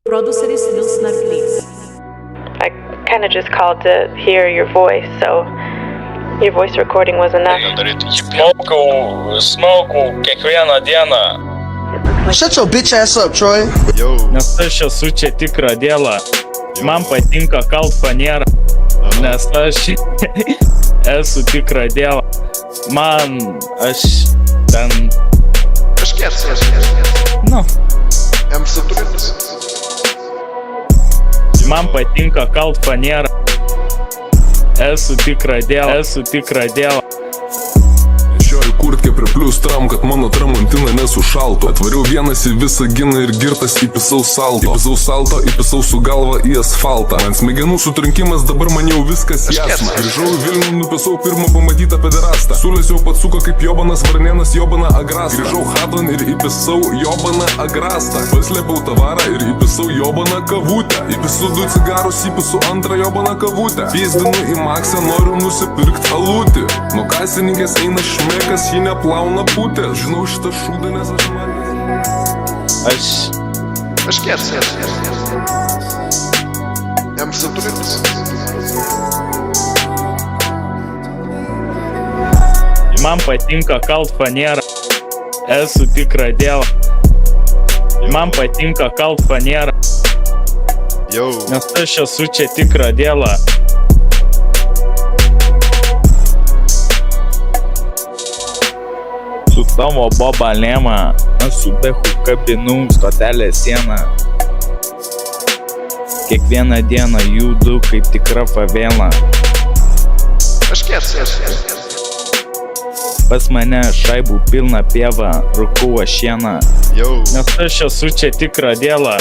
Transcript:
Prodiuseris Vils Narplys. I kind of just called to hear your voice, so your voice recording was enough. Smokau kiekvieną dieną. Shut your bitch ass up, Troy. Nes aš esu čia tikrą dėlą. Man patinka kalt fanierą. Nes aš esu tikrą dėlą. Aš ten... Nu. Man patinka kalt fanierą. Esu tikrą dėlą. Šioji kurtkė priplius tram, kad mano tramontina nesušaltų. Atvariau vienas į visą giną ir girtas įpisau salto. Įpisau su galva į asfaltą. Man smegenų sutrinkimas, dabar man jau viskas jasna. Grįžau į Vilnių, nupisau pirmą pamatytą pederastą. Sulės jau pats suko kaip jobanas varnėnas jobana agrastą. Grįžau Hadon ir įpisau jobana agrastą. Paslėpiau tavarą ir įpisau jobana kavutę. Įpisau 2 cigarus, įpisau antrą jobana kavutę. Pėsdinu į Maksą, noriu nusipirkt alutį. Nuo kasininkės eina šmekas, ji neplauna putę. Žinau šitą šūdą, nes aš matęs. Aš kėrs. Jam saturinis. Man patinka kalt fanierą. Esu tikrą dėlą. Man patinka kalt fanierą. Nes aš esu čia tikrą dėlą. Su tavo boba lėma, aš su behu kabinu stotelę sieną. Kiekvieną dieną judu kaip tikra favela. Aš kėrs. Pas mane šaibų pilna pieva, rūkau aš šieną. Nes aš esu čia tikrą dėlą.